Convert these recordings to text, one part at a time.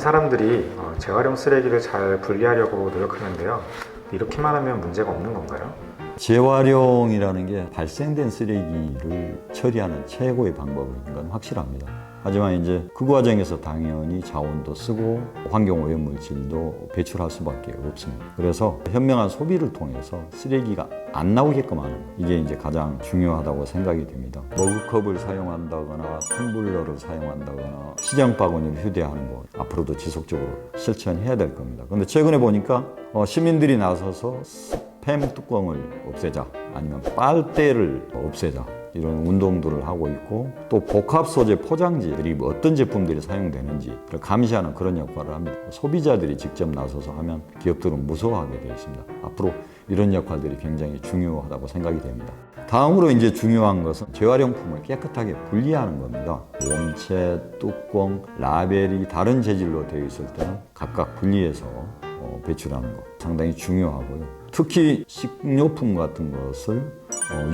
사람들이 재활용 쓰레기를 잘 분리하려고 노력하는데요. 이렇게만 하면 문제가 없는 건가요? 재활용이라는 게 발생된 쓰레기를 처리하는 최고의 방법인 건 확실합니다. 하지만 이제 그 과정에서 당연히 자원도 쓰고 환경 오염물질도 배출할 수밖에 없습니다. 그래서 현명한 소비를 통해서 쓰레기가 안 나오게끔 하는 것, 이게 이제 가장 중요하다고 생각이 됩니다. 머그컵을 사용한다거나 텀블러를 사용한다거나 시장 바구니를 휴대하는 것, 앞으로도 지속적으로 실천해야 될 겁니다. 근데 최근에 보니까 시민들이 나서서 스팸 뚜껑을 없애자, 아니면 빨대를 없애자, 이런 운동들을 하고 있고, 또 복합 소재 포장지들이 어떤 제품들이 사용되는지를 감시하는 그런 역할을 합니다. 소비자들이 직접 나서서 하면 기업들은 무서워하게 되어 있습니다. 앞으로 이런 역할들이 굉장히 중요하다고 생각이 됩니다. 다음으로 이제 중요한 것은 재활용품을 깨끗하게 분리하는 겁니다. 몸체, 뚜껑, 라벨이 다른 재질로 되어 있을 때는 각각 분리해서 배출하는 것 상당히 중요하고요. 특히 식료품 같은 것을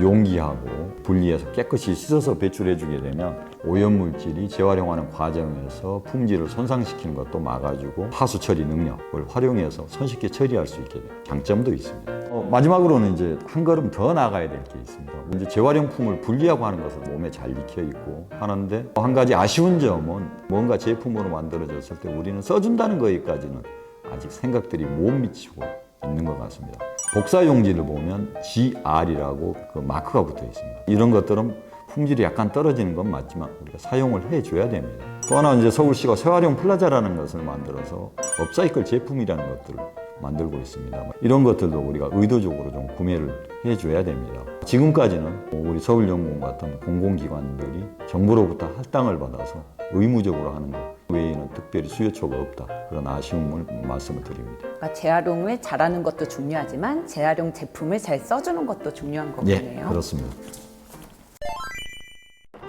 용기하고 분리해서 깨끗이 씻어서 배출해 주게 되면 오염물질이 재활용하는 과정에서 품질을 손상시키는 것도 막아주고 하수 처리 능력을 활용해서 손쉽게 처리할 수 있게 돼요. 장점도 있습니다. 마지막으로는 이제 한 걸음 더 나가야 될 게 있습니다. 이제 재활용품을 분리하고 하는 것은 몸에 잘 익혀 있고 하는데, 한 가지 아쉬운 점은 뭔가 제품으로 만들어졌을 때 우리는 써준다는 거기까지는 아직 생각들이 못 미치고 있는 것 같습니다. 복사 용지를 보면 GR이라고 그 마크가 붙어 있습니다. 이런 것들은 품질이 약간 떨어지는 건 맞지만 우리가 사용을 해줘야 됩니다. 또 하나 이제 서울시가 재활용 플라자라는 것을 만들어서 업사이클 제품이라는 것들을 만들고 있습니다. 이런 것들도 우리가 의도적으로 좀 구매를 해줘야 됩니다. 지금까지는 우리 서울연구원 같은 공공기관들이 정부로부터 할당을 받아서 의무적으로 하는 것 외에는 특별히 수요처가 없다, 그런 아쉬움을 말씀을 드립니다. 그러니까 재활용을 잘하는 것도 중요하지만 재활용 제품을 잘 써주는 것도 중요한 거겠네요. 예, 그렇습니다.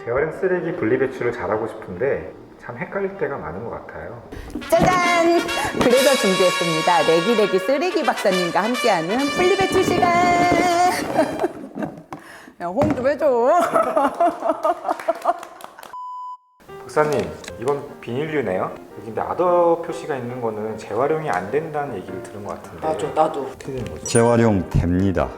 재활용 쓰레기 분리 배출을 잘하고 싶은데 참 헷갈릴 때가 많은 것 같아요. 짜잔! 그래서 준비했습니다. 레기레기 쓰레기 박사님과 함께하는 분리배출 시간! 야, 호응 좀 해줘. 박사님, 이건 비닐류네요. 여기 근데 아더 표시가 있는 거는 재활용이 안 된다는 얘기를 들은 것 같은데. 나도. 어떻게 되는 거죠? 재활용 됩니다.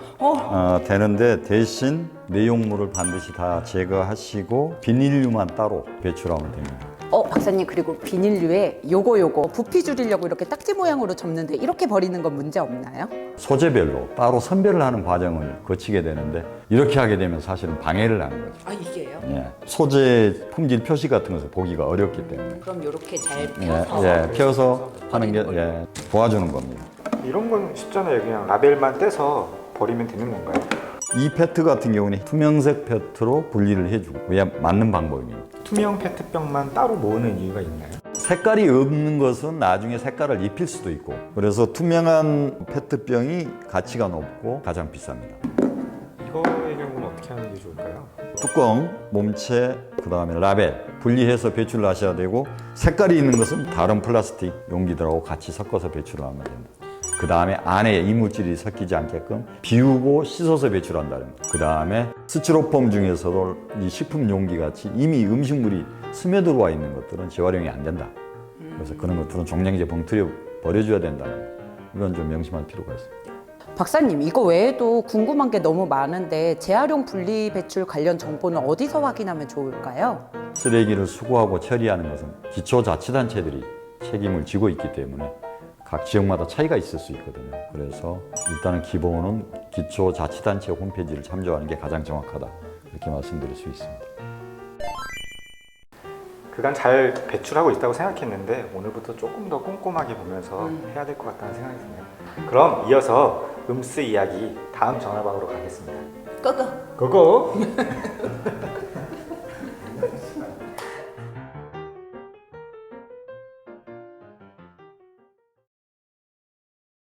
되는데 대신 내용물을 반드시 다 제거하시고 비닐류만 따로 배출하면 됩니다. 박사님, 그리고 비닐류에 요거 부피 줄이려고 이렇게 딱지 모양으로 접는데 이렇게 버리는 건 문제 없나요? 소재별로 따로 선별을 하는 과정을 거치게 되는데, 이렇게 하게 되면 사실은 방해를 하는 거죠. 아, 이게요? 예, 소재 품질 표시 같은 것을 보기가 어렵기 때문에 그럼 이렇게 잘 펴서 하는 게 도와주는 겁니다. 이런 건 쉽잖아요. 그냥 라벨만 떼서 버리면 되는 건가요? 이 페트 같은 경우는 투명색 페트로 분리를 해주고 그게 맞는 방법입니다. 투명 페트병만 따로 모으는 이유가 있나요? 색깔이 없는 것은 나중에 색깔을 입힐 수도 있고, 그래서 투명한 페트병이 가치가 높고 가장 비쌉니다. 이거의 경우는 어떻게 하는 게 좋을까요? 뚜껑, 몸체, 그 다음에 라벨 분리해서 배출을 하셔야 되고, 색깔이 있는 것은 다른 플라스틱 용기들하고 같이 섞어서 배출을 하면 됩니다. 그 다음에 안에 이물질이 섞이지 않게끔 비우고 씻어서 배출한다는 거. 그 다음에 스티로폼 중에서도 이 식품 용기 같이 이미 음식물이 스며들어와 있는 것들은 재활용이 안 된다. 그래서 그런 것들은 종량제 봉투에 버려줘야 된다는 거. 이건 좀 명심할 필요가 있습니다. 박사님, 이거 외에도 궁금한 게 너무 많은데 재활용 분리 배출 관련 정보는 어디서 확인하면 좋을까요? 쓰레기를 수거하고 처리하는 것은 기초자치단체들이 책임을 지고 있기 때문에 각 지역마다 차이가 있을 수 있거든요. 그래서 일단은 기본은 기초자치단체 홈페이지를 참조하는 게 가장 정확하다, 이렇게 말씀드릴 수 있습니다. 그간 잘 배출하고 있다고 생각했는데 오늘부터 조금 더 꼼꼼하게 보면서 해야 될 것 같다는 생각이 드네요. 그럼 이어서 음스 이야기 다음 전화방으로 가겠습니다. 꺼꺼. 고고!